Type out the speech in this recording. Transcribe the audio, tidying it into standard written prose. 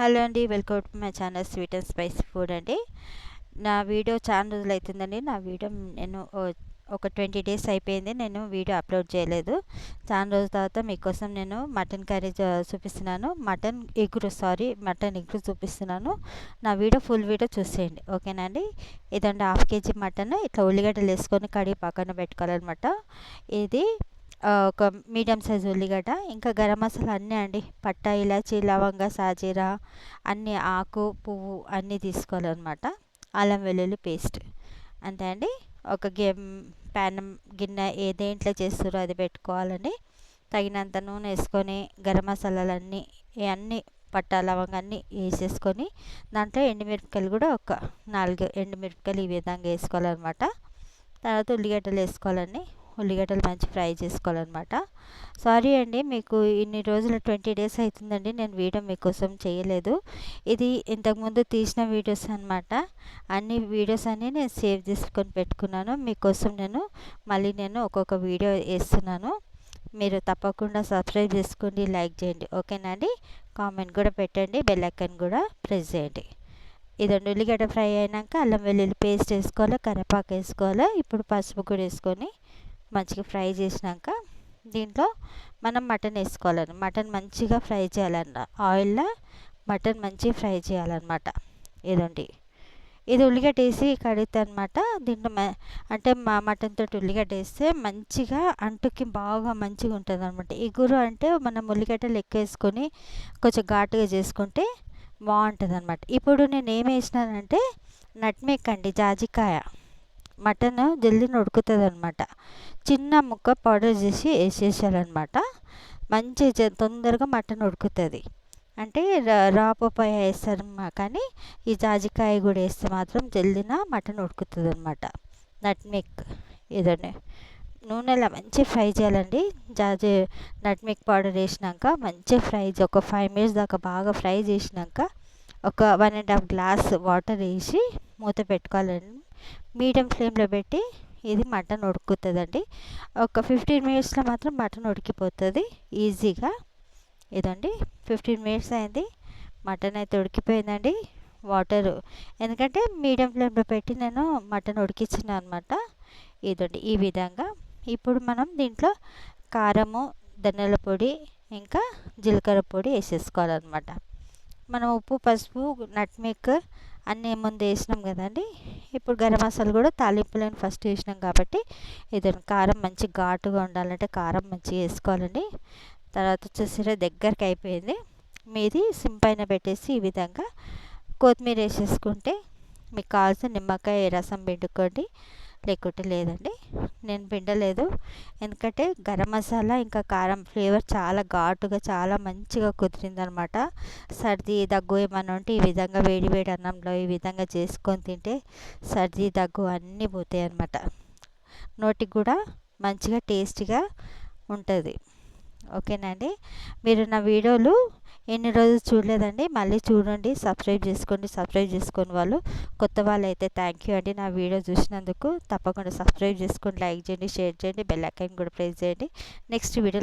Hello అండి, welcome to my channel sweet and spicy food అండి. నా వీడియో చాలా రోజులు అవుతుందండి. నా వీడియో నేను ఒక 20 డేస్ అయిపోయింది నేను వీడియో అప్లోడ్ చేయలేదు. చాలా రోజుల తర్వాత మీకోసం నేను మటన్ కర్రీ చూపిస్తున్నాను. మటన్ ఎగురు చూపిస్తున్నాను. నా ఫుల్ వీడియో చూసేయండి, ఓకేనా అండి. ఇదండి 1/2 కేజీ మటన్. ఇట్లా ఉల్లిగడ్డలు వేసుకొని కడిగి పక్కన పెట్టుకోవాలన్నమాట. ఇది ఒక మీడియం సైజ్ ఉల్లిగడ్డ, ఇంకా గరం మసాలా అన్నీ అండి, పట్టా, ఇలాచి, లవంగ, సాజీరా అన్నీ, ఆకు పువ్వు అన్నీ తీసుకోవాలన్నమాట. అల్లం వెల్లుల్లి పేస్ట్ అంతే అండి. ఒక ప్యాన్ గిన్నె దేంట్లో చేస్తారో అది పెట్టుకోవాలండి. తగినంత నూనె వేసుకొని గరం మసాలాలన్నీ అన్నీ పట్టా లవంగా అన్నీ వేసేసుకొని దాంట్లో ఎండుమిరపకాయలు కూడా ఒక 4 ఎండుమిరపకాయలు ఈ విధంగా వేసుకోవాలన్నమాట. తర్వాత ఉల్లిగడ్డలు వేసుకోవాలండి. ఉల్లిగడ్డలు మంచి ఫ్రై చేసుకోవాలన్నమాట. సారీ అండి, మీకు ఇన్ని రోజులు 20 డేస్ అవుతుందండి నేను వీడియో మీకోసం చేయలేదు. ఇది ఇంతకుముందు తీసిన వీడియోస్ అనమాట. అన్ని వీడియోస్ అన్నీ నేను సేవ్ చేసుకొని పెట్టుకున్నాను మీకోసం. మళ్ళీ ఒక్కొక్క వీడియో వేస్తున్నాను. మీరు తప్పకుండా సబ్స్క్రైబ్ చేసుకోండి, లైక్ చేయండి, ఓకేనా అండి. కామెంట్ కూడా పెట్టండి, బెల్ ఐకాన్ కూడా ప్రెస్ చేయండి. ఇదండి, ఉల్లిగడ్డ ఫ్రై అయినాక అల్లం వెల్లుల్లి పేస్ట్ వేసుకోవాలి, కరివేపాకు వేసుకోవాలి. ఇప్పుడు పసుపు కూడా వేసుకొని మంచిగా ఫ్రై చేసినాక దీంట్లో మనం మటన్ వేసుకోవాలండి. మటన్ మంచిగా ఫ్రై చేయాలన్న ఆయిల్లో మటన్ మంచిగా ఫ్రై చేయాలన్నమాట. ఇదండి, ఇది ఉల్లిగడ్డ వేసి కడిగితే అనమాట. దీంట్లో అంటే మా మటన్ తోటి ఉల్లిగడ్డ వేస్తే మంచిగా అంటుకి బాగా మంచిగా ఉంటుంది అనమాట. ఇగురు అంటే మనం ఉల్లిగడ్డలు ఎక్కువ వేసుకొని కొంచెం ఘాటుగా చేసుకుంటే బాగుంటుంది అనమాట. ఇప్పుడు నేను ఏం వేసినానంటే నట్మేక్ అండి, జాజికాయ. మటన్ జల్దీ ఉడుకుతుంది అనమాట. చిన్న ముక్క పౌడర్ చేసి వేసేసారనమాట. మంచిగా తొందరగా మటన్ ఉడుకుతుంది. అంటే రాపపాయ వేస్తారు కానీ ఈ జాజికాయ కూడా వేస్తే మాత్రం జల్దిన మటన్ ఉడుకుతుంది అనమాట. నట్మేక్ ఇదండి, నూనెలో మంచిగా ఫ్రై చేయాలండి. నట్మేక్ పౌడర్ వేసినాక మంచిగా ఫ్రై ఒక 5 మినిట్స్ దాకా బాగా ఫ్రై చేసినాక ఒక 1.5 గ్లాస్ వాటర్ వేసి మూత పెట్టుకోవాలండి. మీడియం ఫ్లేమ్లో పెట్టి ఇది మటన్ ఉడుకుతుందండి. ఒక 15 మినిట్స్లో మాత్రం మటన్ ఉడికిపోతుంది ఈజీగా. ఇదండి, 15 మినిట్స్ అయింది, మటన్ అయితే ఉడికిపోయిందండి. వాటర్ ఎందుకంటే మీడియం ఫ్లేమ్లో పెట్టి నేను మటన్ ఉడికించిన అనమాట. ఇదండి, ఈ విధంగా. ఇప్పుడు మనం దీంట్లో కారము, ధనియాల పొడి, ఇంకా జీలకర్ర పొడి వేసేసుకోవాలన్నమాట. మనం ఉప్పు, పసుపు, నట్మేక్ అన్నీ ముందు వేసినాం కదండి. ఇప్పుడు గరం మసాలా కూడా తాలింపులను ఫస్ట్ వేసినాం కాబట్టి ఇదండి, కారం మంచి ఘాటుగా ఉండాలంటే కారం మంచిగా వేసుకోవాలండి. తర్వాత వచ్చేసి దగ్గరికి అయిపోయింది. మీది సిమ్ పైన పెట్టేసి ఈ విధంగా కొత్తిమీర వేసేసుకుంటే మీకు కావాల్సిన నిమ్మకాయ రసం పిండుకోండి, లేకుంటే లేదండి. నేను పిండలేదు ఎందుకంటే గరం మసాలా ఇంకా కారం ఫ్లేవర్ చాలా ఘాటుగా చాలా మంచిగా కుదిరిందనమాట. సర్ది దగ్గు ఏమన్నా ఉంటే ఈ విధంగా వేడి వేడి అన్నంలో ఈ విధంగా చేసుకొని తింటే సర్ది దగ్గు అన్నీ పోతాయి అన్నమాట. నోటికి కూడా మంచిగా టేస్టీగా ఉంటుంది, ఓకేనండి. మీరు నా వీడియోలు ఎన్ని రోజులు చూడలేదండి, మళ్ళీ చూడండి, సబ్స్క్రైబ్ చేసుకొని వాళ్ళు కొత్త వాళ్ళు అయితే థ్యాంక్ యూ అండి. నా వీడియో చూసినందుకు తప్పకుండా సబ్స్క్రైబ్ చేసుకొని లైక్ చేయండి, షేర్ చేయండి, బెల్ ఐకాన్ కూడా ప్రెస్ చేయండి. Next video